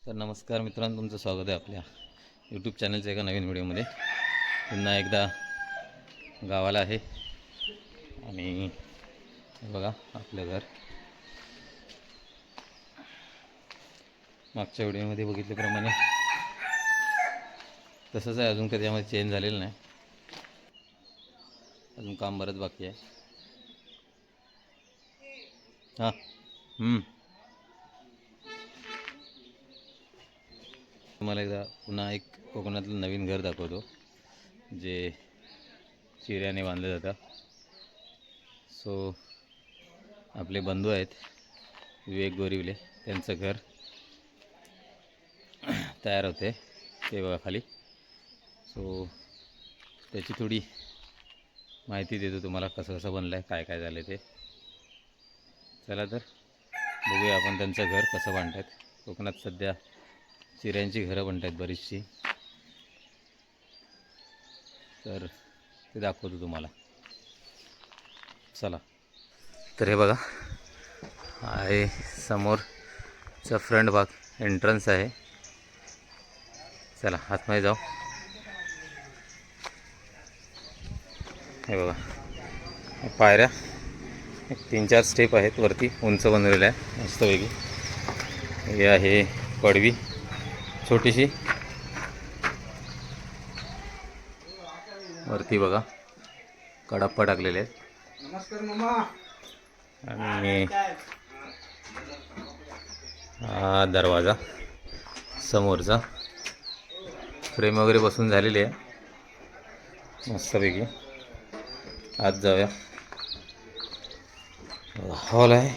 तर नमस्कार मित्रांनो, तुमचं स्वागत आहे आपल्या यूट्यूब चॅनलच्या एका नवीन व्हिडिओमध्ये. पुन्हा एकदा गावाला आहे आणि हे बघा आपलं घर. मागच्या व्हिडिओमध्ये बघितल्याप्रमाणे तसंच आहे, अजून काही त्यामध्ये चेंज झालेलं नाही. अजून काम बरंच बाकी आहे. हां तुम्हाला एकदा पुन्हा एक कोकणातलं नवीन घर दाखवतो, जे चिऱ्याने बांधलं जातं. सो आपले बंधू आहेत विवेक गोरिवले, त्यांचं घर तयार होते ते बघा खाली. सो त्याची थोडी माहिती देतो तुम्हाला, कसं कसं बनलं आहे, काय काय झालं आहे ते. चला तर बघूया आपण त्यांचं घर कसं बांधतात. कोकणात सध्या चिऱ्यांची घरं बनत आहेत बरीचशी, तर ते दाखवतो तुम्हाला. चला तर हे बघा आहे समोरचा फ्रंट भाग, एंट्रन्स आहे. चला आतमध्ये जाऊ. हे बघा पायऱ्या, 3-4 स्टेप आहेत वरती, उंच बनवलेलं आहे मस्तपैकी. हे आहे पडवी छोटीशी, वरती बघा कडाप्पा टाकलेले आहेत. नमस्कार मामा. आणि हा दरवाजा समोरचा, फ्रेम वगैरे बसून झालेली आहे मस्तपैकी. आत जाऊया. हॉल आहे,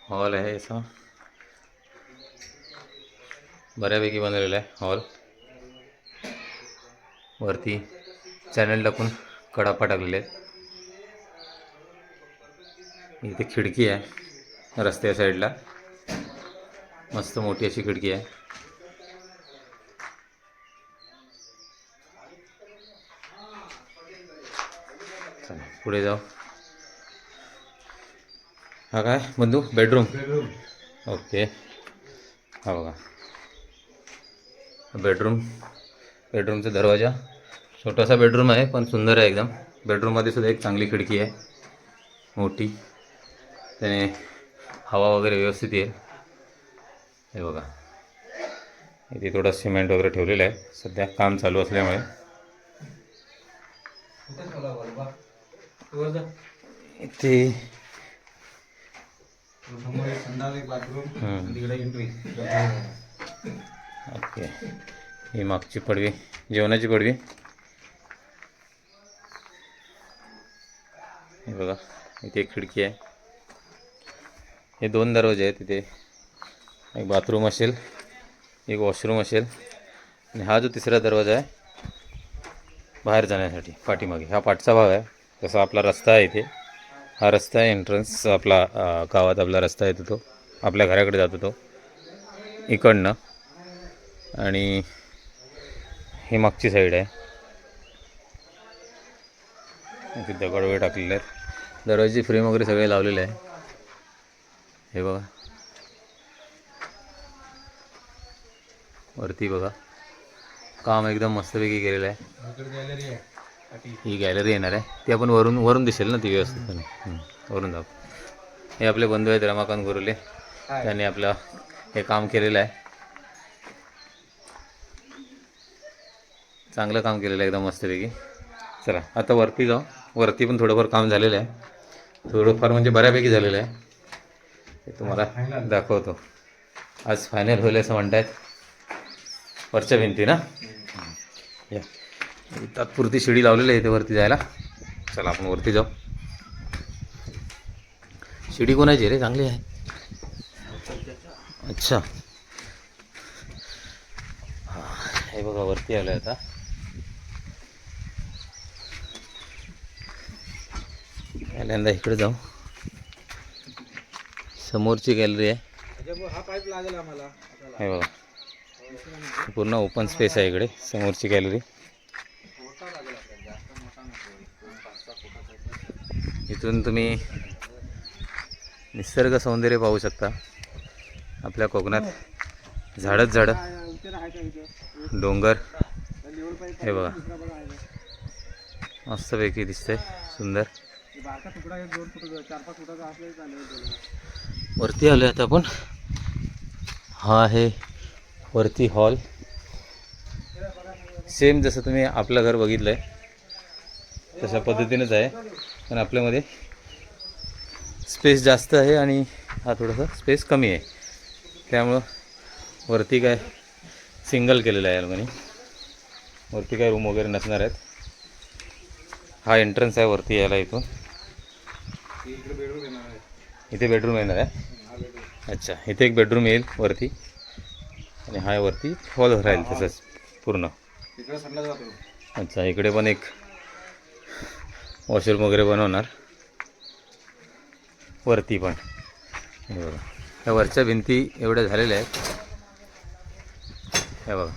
हॉल आहे असा बऱ्यापैकी बनवलेला आहे हॉल. वरती चॅनल टाकून कडापा टाकलेले आहेत. इथे खिडकी आहे रस्त्या साईडला, मस्त मोठी अशी खिडकी आहे. चला पुढे जाऊ. हा काय बंधू, बेडरूम. ओके, हा बघा बेडरूमचा दरवाजा. छोटासा बेडरूम आहे पण सुंदर आहे एकदम. बेडरूममध्ये सुद्धा एक चांगली खिडकी आहे मोठी, त्याने हवा वगैरे व्यवस्थित येईल. हे बघा इथे थोडं सिमेंट वगैरे ठेवलेलं आहे, सध्या काम चालू असल्यामुळे. इथे ओके, ही मागची पडवी, जेवणाची पडवी. हे बघा इथे एक खिडकी आहे. हे 2 दरवाजे आहेत. तिथे एक बाथरूम असेल, एक वॉशरूम असेल, आणि हा जो तिसरा दरवाजा आहे बाहेर जाण्यासाठी पाठीमागे, हा पाठचा भाग आहे. तसा आपला रस्ता आहे इथे, हा रस्ता आहे एंट्रन्स आपला, गावात आपला रस्ता येतो तो, आपल्या घराकडे जातो तो इकडनं. आणि ही मागची साईड आहे, इथे दगड वगैरे टाकलेले आहेत. दरवाजाची फ्रेम वगैरे सगळे लावलेले आहे. हे बघा वरती बघा काम एकदम मस्तपैकी केलेलं आहे. ही गॅलरी येणार आहे, ती आपण वरून दिसेल ना ती व्यवस्थितपणे. वरून जाऊ. हे आपले बंधू आहेत रमाकांत गोरुले, त्यांनी आपलं हे काम केलेलं आहे. चांगलं काम केलेलं आहे एकदम मस्तपैकी. चला आता वरती जाऊ. वरती पण थोडंफार काम झालेलं आहे, थोडंफार म्हणजे बऱ्यापैकी झालेलं आहे. ते तुम्हाला दाखवतो. आज फायनल होईल असं म्हणतायत वरच्या भिंती ना. या तात्पुरती शिडी लावलेली आहे इथे वरती जायला. चला आपण वरती जाऊ. शिडी कोणाची रे, चांगली आहे. अच्छा, हे बघा वरती आलं आता. पहिल्यांदा इकडे जाऊ. समोरची गॅलरी आहे. हे बघा पूर्ण ओपन स्पेस आहे इकडे, समोरची गॅलरी. इथून तुम्ही निसर्ग सौंदर्य पाहू शकता. आपल्या कोकणात झाडच झाडं, डोंगर, हे बघा मस्तपैकी दिसतंय, सुंदर. वरती आलो आता आपण. हा आहे वरती हॉल. सेम जसं तुम्ही आपलं घर बघितलं आहे तशा पद्धतीनेच आहे, पण आपल्यामध्ये स्पेस जास्त आहे आणि हा थोडासा स्पेस कमी आहे. त्यामुळं वरती काय सिंगल केलेलं आहे याला, वरती काय रूम वगैरे नसणार आहेत. हा एंट्रन्स आहे वरती यायला. इथून इथे बेडरूम येणार आहे. अच्छा, इथे एक बेडरूम येईल वरती आणि हा वरती हॉल राहील तसंच पूर्ण. अच्छा, इकडे पण एक वॉशरूम वगैरे बनवणार वरती पण. हे बघा, ह्या वरच्या भिंती एवढ्या झालेल्या आहेत. हे बघा,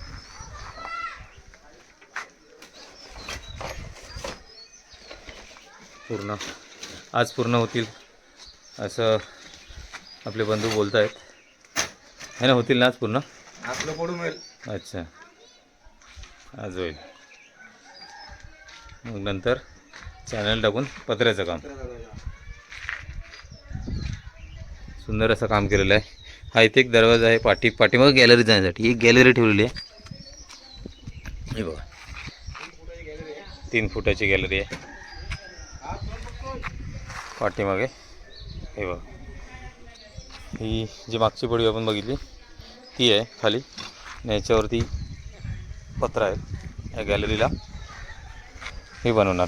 पूर्ण आज पूर्ण होतील असं आपले बंधू बोलत आहेत. है ना, होतील ना आज पूर्ण? आपलं पडून होईल. अच्छा, आज होईल. मग नंतर चॅनल टाकून पत्र्याचं काम. सुंदर असं काम केलेलं आहे. हा इथे एक दरवाजा आहे, पाठीमागं गॅलरी जाण्यासाठी एक गॅलरी ठेवलेली आहे. हे बघा, 3 फुटाची गॅलरी आहे पाठीमागे. हे बघा, ही जी मागची पडी आपण बघितली ती आहे खाली, आणि याच्यावरती पत्रा आहे. या गॅलरीला हे बनवणार.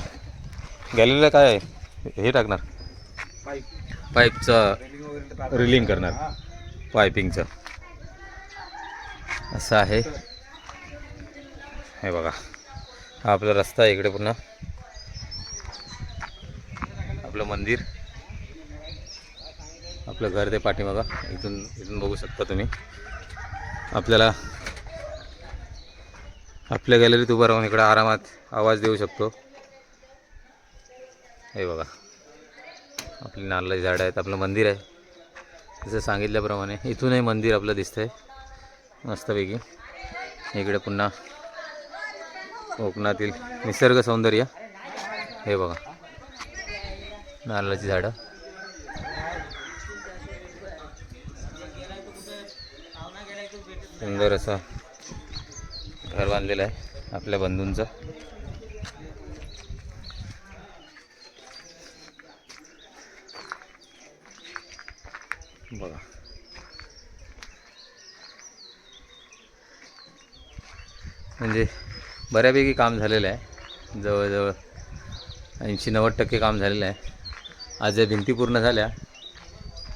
गॅलरीला काय आहे, हे टाकणार पाईपचं रिलिंग करणार, पायपिंगचं असं आहे. हे बघा, हा आपला रस्ता आहे. इकडे पुन्हा आपलं मंदिर, आपलं घर ते पाठीमागं. इथून बघू शकता तुम्ही. आपल्याला आपल्या गॅलरीत उभं राहून इकडं आरामात आवाज देऊ शकतो. हे बघा, आपली नारळाची झाडं आहेत, आपलं मंदिर आहे. जसं सांगितल्याप्रमाणे इथूनही मंदिर आपलं दिसतंय मस्तपैकी. इकडे पुन्हा कोकणातील निसर्ग सौंदर्य. हे बघा, नारळाची झाडं. सुंदर असं घर बांधलेलं आहे आपल्या बंधूंचं. बघा, म्हणजे बऱ्यापैकी काम झालेलं आहे. जवळजवळ 80-90% काम झालेलं आहे. आज या भिंती पूर्ण झाल्या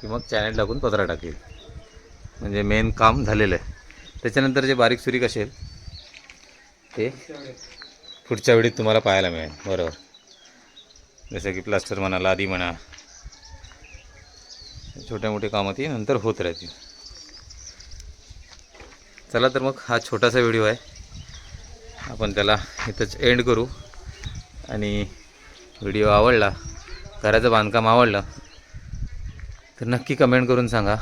की मग चॅनल टाकून पत्रा टाकेल, म्हणजे मेन काम झालेलं आहे. त्याच्यानंतर जे बारीक सुरीक असेल ते पुढच्या वेळी तुम्हाला पाहायला मिळेल. बरोबर, जसं की प्लास्टर म्हणा, लादी म्हणा, छोटे मोठे कामं ती नंतर होत राहतील. चला तर मग हा छोटासा व्हिडिओ आहे, आपण त्याला इथंच एंड करू. आणि व्हिडिओ आवडला, घराचं बांधकाम आवडलं तर नक्की कमेंट करून सांगा.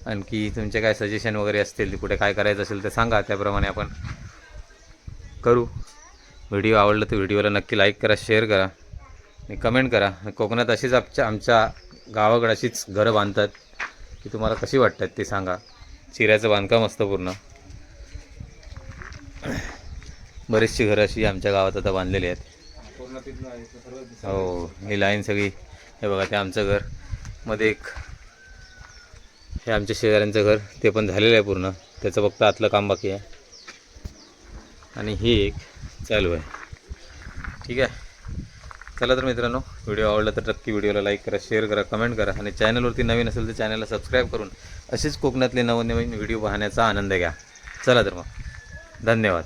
आणखी तुमचे काय सजेशन वगैरे असतील, कुठे काय करायचं असेल तर सांगा, त्याप्रमाणे आपण करू. व्हिडिओ आवडलं तर व्हिडिओला नक्की लाईक करा, शेअर करा आणि कमेंट करा. कोकणात अशीच आमच्या गावाकडे अशीच घरं बांधतात की तुम्हाला कशी वाटतात ते सांगा. चिऱ्याचं बांधकाम असतं पूर्ण. बरीचशी घरं अशी आमच्या गावात आता बांधलेली आहेत. हो, ही लाईन सगळी. हे बघा, ते आमचं घर मध्ये एक, हे आमच्या शेजाऱ्यांचं घर, ते पण झालेलं आहे पूर्ण. त्याचं फक्त आतलं काम बाकी आहे आणि हे एक चालू आहे. ठीक आहे, चला तर मित्रांनो, व्हिडिओ आवडला तर नक्की व्हिडिओला लाईक करा, शेअर करा, कमेंट करा आणि चॅनलवरती नवीन असेल तर चॅनलला सबस्क्राईब करून असेच कोकणातले नवनवीन व्हिडिओ पाहण्याचा आनंद घ्या. चला तर मग, धन्यवाद.